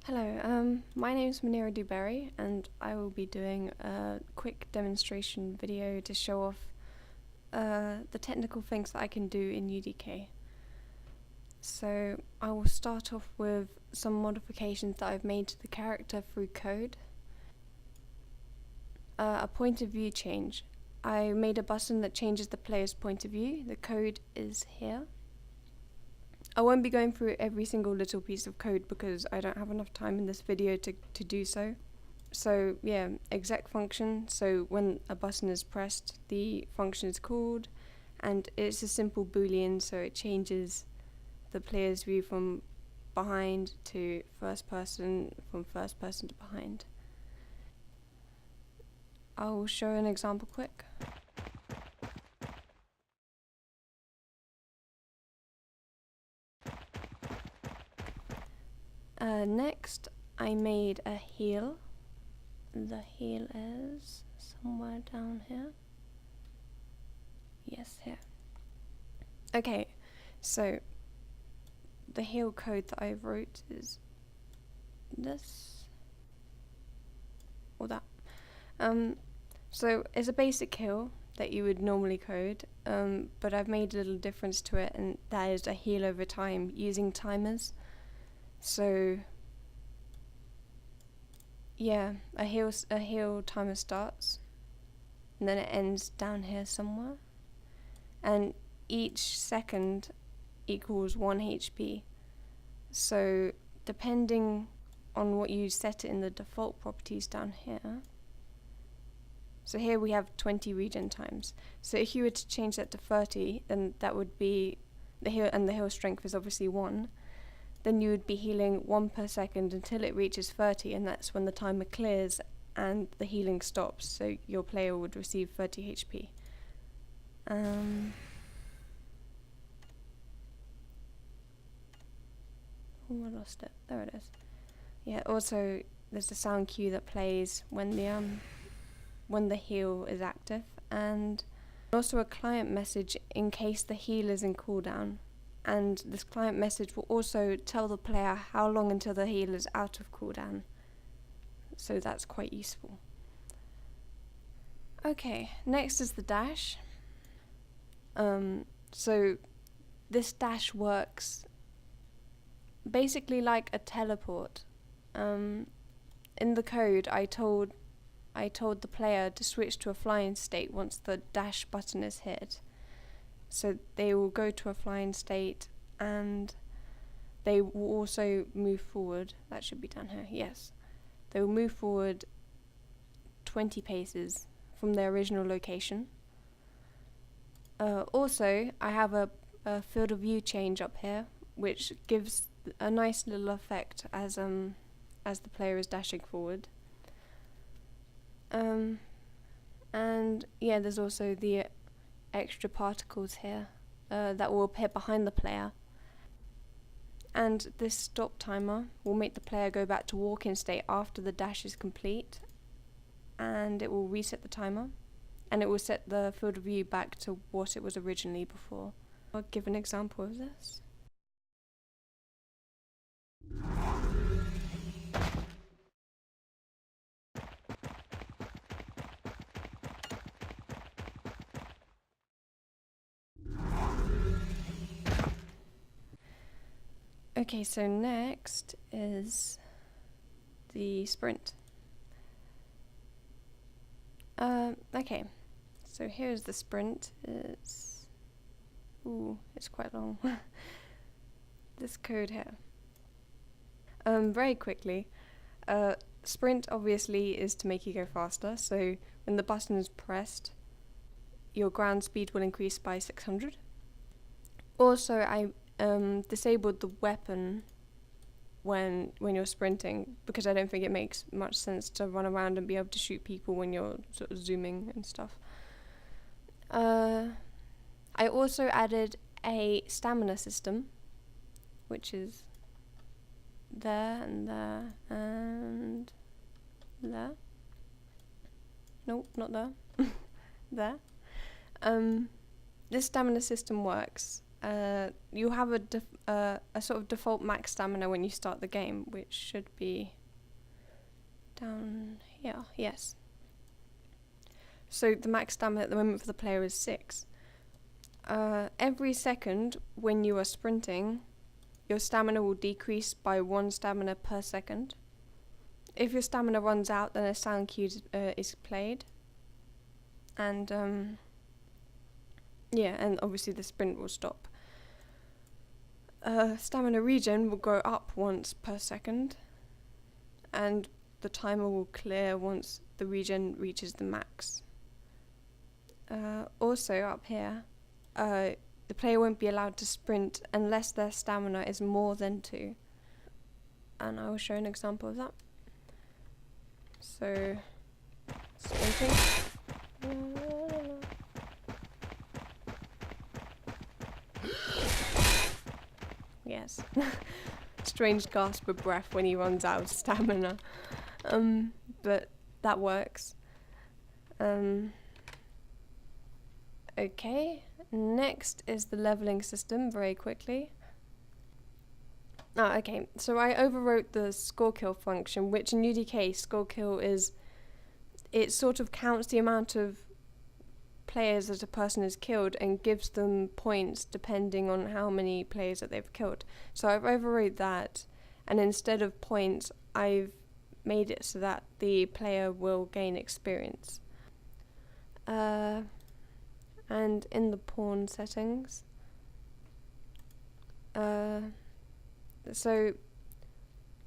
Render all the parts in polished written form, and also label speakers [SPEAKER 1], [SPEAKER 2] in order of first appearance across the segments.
[SPEAKER 1] Hello, my name is Munira Dubery and I will be doing a quick demonstration video to show off the technical things that I can do in UDK. So I will start off with some modifications that I've made to the character through code. A point of view change. I made a button that changes the player's point of view. The code is here. I won't be going through every single little piece of code because I don't have enough time in this video to do so. So yeah, exec function, so when a button is pressed, the function is called, and it's a simple boolean, so it changes the player's view from behind to first person, from first person to behind. I'll show an example quick. Next, I made a heel. The heel is somewhere down here. Yes, here. Okay, so the heel code that I wrote is this or that. So it's a basic heel that you would normally code, but I've made a little difference to it, and that is a heel over time using timers. So yeah, a heel timer starts and then it ends down here somewhere, and each second equals 1 HP. So depending on what you set it in the default properties down here, so here we have 20 regen times. So if you were to change that to 30, then that would be the heal, and the heal strength is obviously 1. Then you would be healing 1 per second until it reaches 30, and that's when the timer clears and the healing stops, so your player would receive 30 HP. Oh, I lost it. There it is. Yeah, also there's a sound cue that plays when the heal is active, and also a client message in case the heal is in cooldown. And this client message will also tell the player how long until the heal is out of cooldown. So that's quite useful. Okay, next is the dash. So this dash works basically like a teleport. In the code, I told the player to switch to a flying state once the dash button is hit. So they will go to a flying state, and they will also move forward. That should be down here, yes. They will move forward 20 paces from their original location. Also, I have a field of view change up here, which gives a nice little effect as the player is dashing forward. And yeah, there's also the extra particles here that will appear behind the player, and this stop timer will make the player go back to walk-in state after the dash is complete, and it will reset the timer, and it will set the field of view back to what it was originally before. I'll give an example of this. Okay, so next is the sprint. Okay, so here's the sprint. It's quite long. This code here. Very quickly, sprint obviously is to make you go faster, so when the button is pressed, your ground speed will increase by 600. Also, I disabled the weapon when you're sprinting, because I don't think it makes much sense to run around and be able to shoot people when you're sort of zooming and stuff. I also added a stamina system, which is there and there and there. Nope, not there. There. This stamina system works you have a sort of default max stamina when you start the game, which should be down here. Yes. So the max stamina at the moment for the player is 6. Every second when you are sprinting, your stamina will decrease by 1 stamina per second. If your stamina runs out, then a sound cue is played. And yeah, and obviously the sprint will stop. Stamina regen will go up once per second, and the timer will clear once the regen reaches the max. Also up here, the player won't be allowed to sprint unless their stamina is more than 2. And I will show an example of that. So, sprinting. Yes. Strange gasp of breath when he runs out of stamina. But that works. Okay, next is the leveling system very quickly. Okay, so I overwrote the score kill function, which in UDK, score kill is, it sort of counts the amount of players that a person has killed and gives them points depending on how many players that they've killed. So I've overwrote that, and instead of points, I've made it so that the player will gain experience. And in the pawn settings, so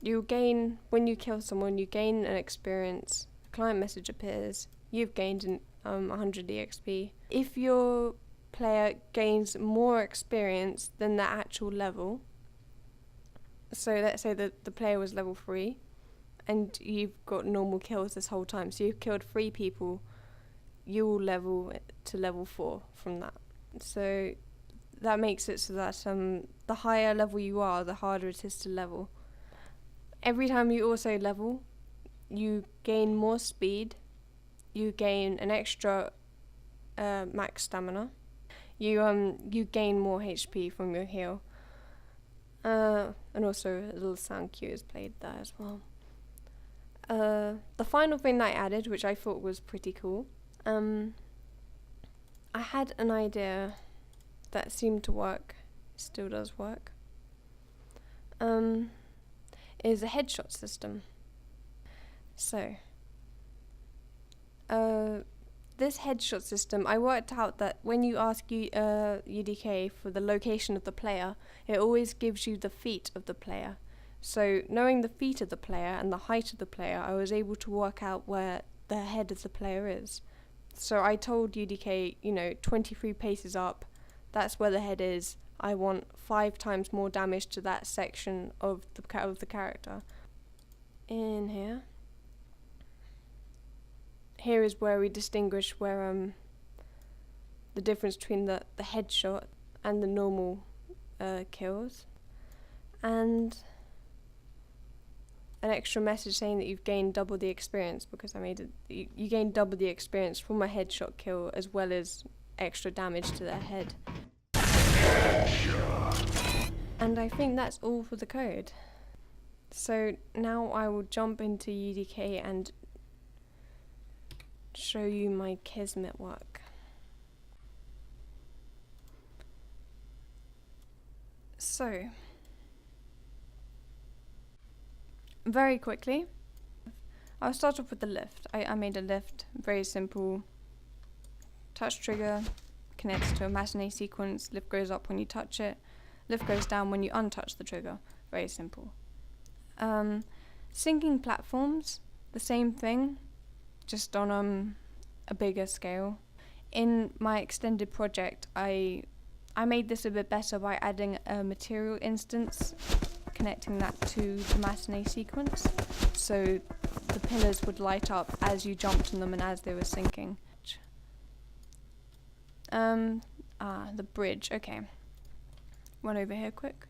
[SPEAKER 1] you gain, when you kill someone, you gain an experience, a client message appears, you've gained 100 EXP. If your player gains more experience than the actual level, so let's say that the player was level 3, and you've got normal kills this whole time, so you've killed 3 people, you will level to level 4 from that. So that makes it so that the higher level you are, the harder it is to level. Every time you also level, you gain more speed, you gain an extra max stamina, you gain more HP from your heal, and also a little sound cue is played there as well. The final thing that I added, which I thought was pretty cool, I had an idea that seemed to work, still does work, is a headshot system. So, this headshot system, I worked out that when you ask UDK for the location of the player, it always gives you the feet of the player. So, knowing the feet of the player and the height of the player, I was able to work out where the head of the player is. So I told UDK, 23 paces up, that's where the head is. I want 5 times more damage to that section of the character. In here is where we distinguish where the difference between the headshot and the normal kills, and an extra message saying that you've gained double the experience, because I made it. You gain double the experience from a headshot kill as well as extra damage to their head. And I think that's all for the code. So now I will jump into UDK and show you my Kismet work. So, very quickly, I'll start off with the lift. I made a lift, very simple. Touch trigger connects to a matinee sequence. Lift goes up when you touch it. Lift goes down when you untouch the trigger. Very simple. Syncing platforms, the same thing, just on a bigger scale. In my extended project, I made this a bit better by adding a material instance, connecting that to the matinee sequence, so the pillars would light up as you jumped on them and as they were syncing. The bridge, okay. Run over here quick.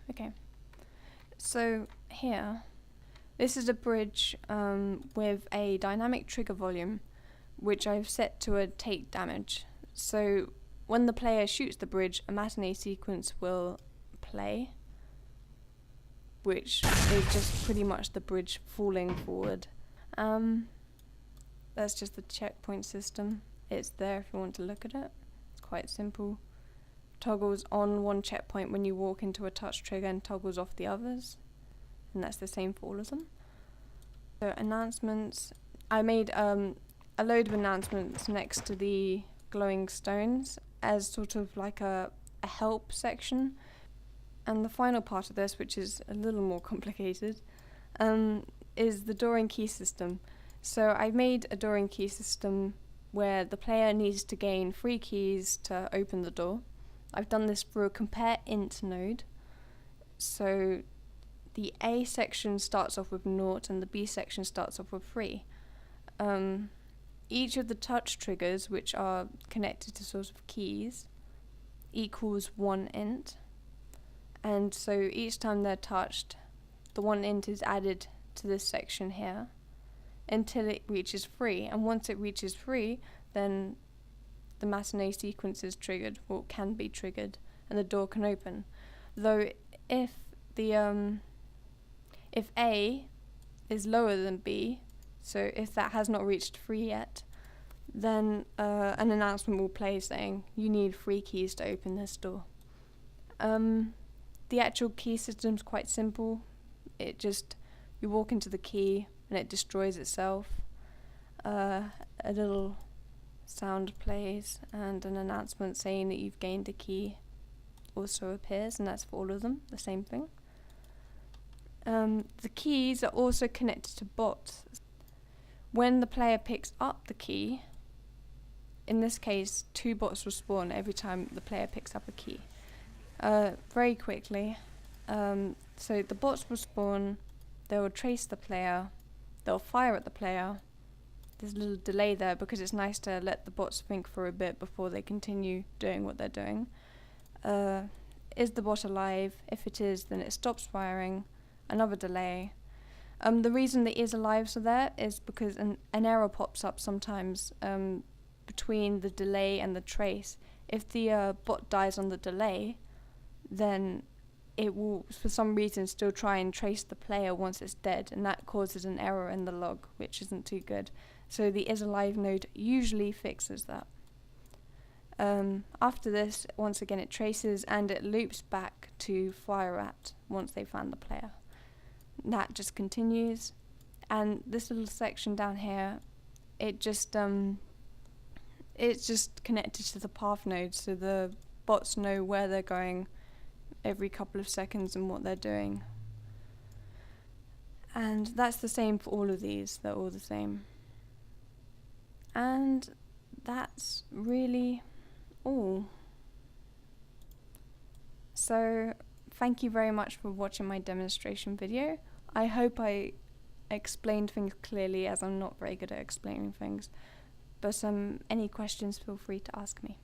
[SPEAKER 1] Okay. So here, this is a bridge with a dynamic trigger volume, which I've set to a take damage. So when the player shoots the bridge, a matinee sequence will play, which is just pretty much the bridge falling forward. That's just the checkpoint system. It's there if you want to look at it. It's quite simple. Toggles on one checkpoint when you walk into a touch trigger and toggles off the others. And that's the same for all of them. So announcements. I made a load of announcements next to the glowing stones as sort of like a help section. And the final part of this, which is a little more complicated, is the door and key system. So I made a door and key system where the player needs to gain 3 keys to open the door. I've done this through a compare int node. So the A section starts off with 0 and the B section starts off with 3. Each of the touch triggers, which are connected to sort of keys, equals 1 int. And so each time they're touched, the 1 int is added to this section here until it reaches 3. And once it reaches 3, then the matinee sequence is triggered, or can be triggered, and the door can open. Though if A is lower than B, so if that has not reached 3 yet, then an announcement will play saying you need 3 keys to open this door. The actual key system is quite simple. It just, you walk into the key and it destroys itself. A little sound plays and an announcement saying that you've gained a key also appears, and that's for all of them, the same thing. The keys are also connected to bots. When the player picks up the key, in this case 2 bots will spawn every time the player picks up a key. Very quickly, so the bots will spawn, they will trace the player, they'll fire at the player. There's a little delay there because it's nice to let the bots think for a bit before they continue doing what they're doing. Is the bot alive? If it is, then it stops firing. Another delay. The reason the is alives are there is because an error pops up sometimes between the delay and the trace. If the bot dies on the delay, then it will, for some reason, still try and trace the player once it's dead, and that causes an error in the log, which isn't too good. So the is alive node usually fixes that. After this, once again it traces and it loops back to fire at once they found the player. That just continues, and this little section down here, it's just connected to the path node, so the bots know where they're going every couple of seconds and what they're doing. And that's the same for all of these, they're all the same. And that's really all. So thank you very much for watching my demonstration video. I hope I explained things clearly, as I'm not very good at explaining things. But any questions, feel free to ask me.